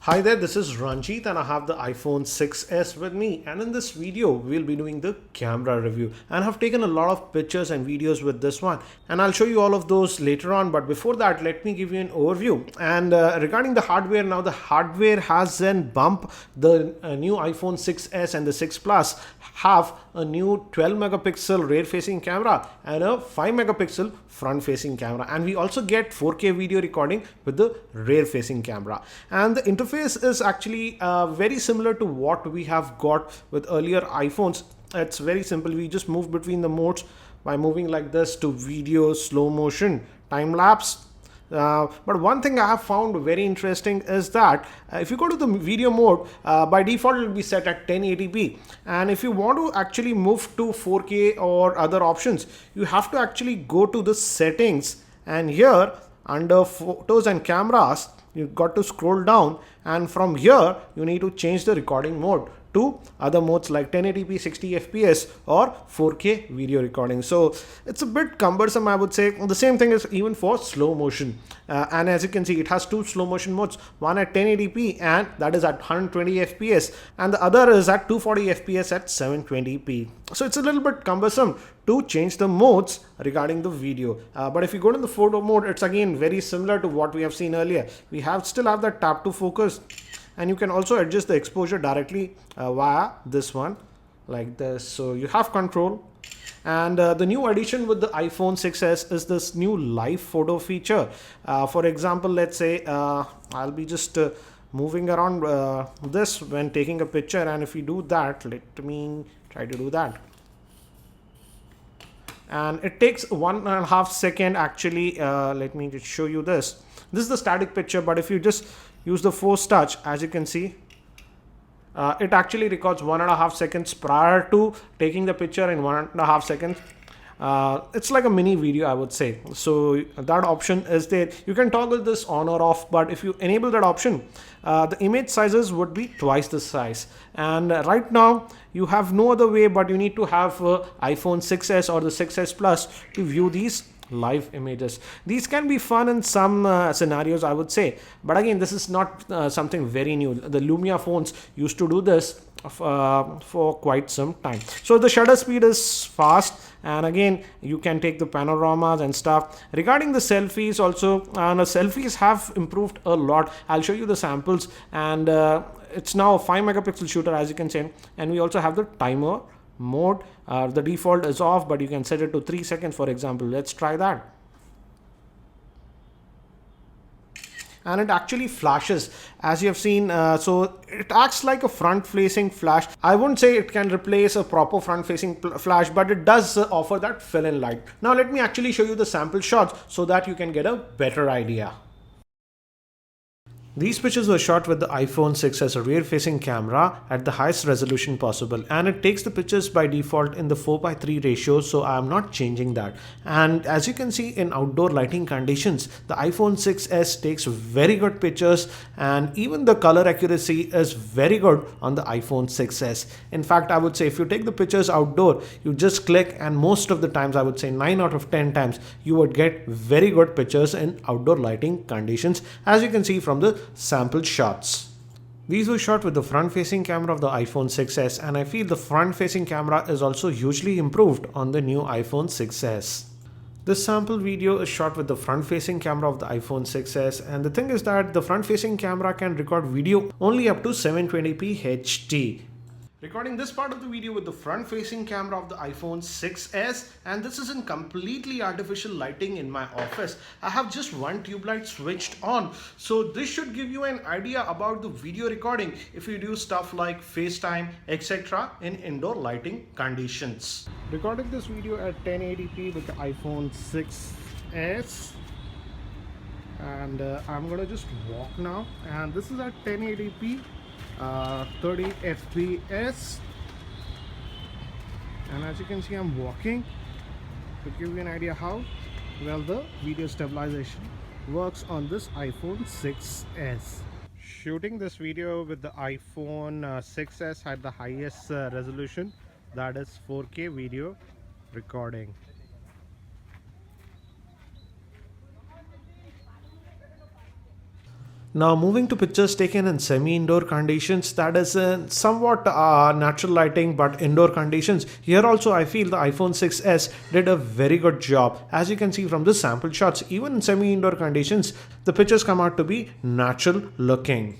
Hi there, this is Ranjit and I have the iPhone 6s with me, and in this video we'll be doing the camera review, and I've taken a lot of pictures and videos with this one, and I'll show you all of those later on. But before that, let me give you an overview. And regarding the hardware, now the hardware has an bump. The new iPhone 6s and the 6 Plus have a new 12 megapixel rear facing camera and a 5 megapixel front facing camera, and we also get 4K video recording with the rear facing camera. And the interface is actually very similar to what we have got with earlier iPhones. It's very simple. We just move between the modes by moving like this to video, slow motion, time lapse. But one thing I have found very interesting is that if you go to the video mode, by default it will be set at 1080p, and if you want to actually move to 4K or other options, you have to actually go to the settings, and here under photos and cameras you got to scroll down, and from here you need to change the recording mode to other modes like 1080p 60 fps or 4K video recording. So it's a bit cumbersome, I would say. The same thing is even for slow motion, and as you can see, it has two slow motion modes, one at 1080p and that is at 120 fps, and the other is at 240 fps at 720p. So it's a little bit cumbersome to change the modes regarding the video, but if you go to the photo mode, it's again very similar to what we have seen earlier. We have still have that tap to focus, and you can also adjust the exposure directly via this one like this, so you have control. And the new addition with the iPhone 6s is this new live photo feature. For example, let's say I'll be just moving around this when taking a picture, and if we do that, let me try to do that, and it takes 1.5 seconds actually. Let me just show you this. This is the static picture, but if you just use the force touch, as you can see, it actually records 1.5 seconds prior to taking the picture in 1.5 seconds. It's like a mini video, I would say. So that option is there. You can toggle this on or off, but if you enable that option, the image sizes would be twice the size. And right now you have no other way, but you need to have iPhone 6s or the 6s Plus to view these live images. These can be fun in some scenarios, I would say, but again, this is not something very new. The Lumia phones used to do this for quite some time. So the shutter speed is fast, and again, you can take the panoramas and stuff. Regarding the selfies also, the selfies have improved a lot. I'll show you the samples, and it's now a 5 megapixel shooter, as you can see, and we also have the timer mode. The default is off, but you can set it to 3 seconds, for example. Let's try that. And it actually flashes, as you have seen. So it acts like a front facing flash. I wouldn't say it can replace a proper front facing flash, but it does offer that fill in light. Now let me actually show you the sample shots so that you can get a better idea. These pictures were shot with the iPhone 6 as a rear-facing camera at the highest resolution possible, and it takes the pictures by default in the 4:3 ratio, so I am not changing that. And as you can see, in outdoor lighting conditions, the iPhone 6s takes very good pictures, and even the color accuracy is very good on the iPhone 6s. In fact, I would say if you take the pictures outdoor, you just click, and most of the times, I would say 9 out of 10 times, you would get very good pictures in outdoor lighting conditions, as you can see from the sample shots. These were shot with the front-facing camera of the iPhone 6s, and I feel the front-facing camera is also hugely improved on the new iPhone 6s. This sample video is shot with the front-facing camera of the iPhone 6s, and the thing is that the front-facing camera can record video only up to 720p HD. Recording this part of the video with the front-facing camera of the iPhone 6s, and this is in completely artificial lighting in my office. I have just one tube light switched on, so this should give you an idea about the video recording if you do stuff like FaceTime, etc. in indoor lighting conditions. Recording this video at 1080p with the iPhone 6s, and I'm gonna just walk now, and this is at 1080p. 30 fps, and as you can see, I'm walking to give you an idea how well the video stabilization works on this iPhone 6s. Shooting this video with the iPhone 6s at the highest resolution, that is 4K video recording. Now moving to pictures taken in semi-indoor conditions, that is in somewhat natural lighting but indoor conditions. Here also I feel the iPhone 6s did a very good job. As you can see from the sample shots, even in semi-indoor conditions, the pictures come out to be natural looking.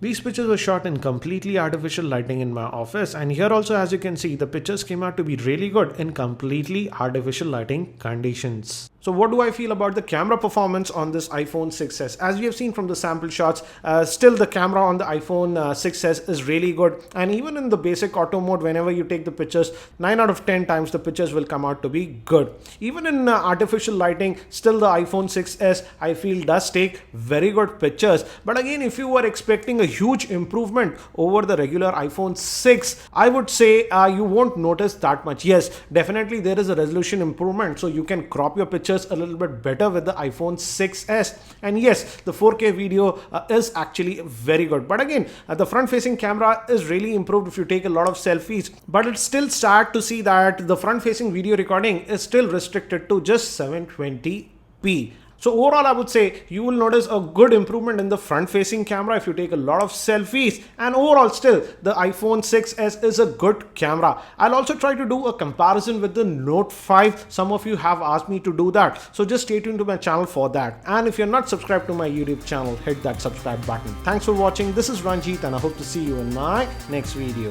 These pictures were shot in completely artificial lighting in my office, and here also, as you can see, the pictures came out to be really good in completely artificial lighting conditions. So what do I feel about the camera performance on this iPhone 6s? As we have seen from the sample shots, still the camera on the iPhone 6s is really good, and even in the basic auto mode, whenever you take the pictures, 9 out of 10 times the pictures will come out to be good. Even in artificial lighting, still the iPhone 6s I feel does take very good pictures. But again, if you were expecting a huge improvement over the regular iPhone 6, I would say you won't notice that much. Yes, definitely there is a resolution improvement, so you can crop your pictures a little bit better with the iPhone 6s, and yes, the 4K video is actually very good. But again, the front facing camera is really improved if you take a lot of selfies, but it's still sad to see that the front facing video recording is still restricted to just 720p. So overall, I would say you will notice a good improvement in the front-facing camera if you take a lot of selfies, and overall still the iPhone 6s is a good camera. I'll also try to do a comparison with the Note 5. Some of you have asked me to do that, so just stay tuned to my channel for that. And if you're not subscribed to my YouTube channel, hit that subscribe button. Thanks for watching. This is Ranjit, and I hope to see you in my next video.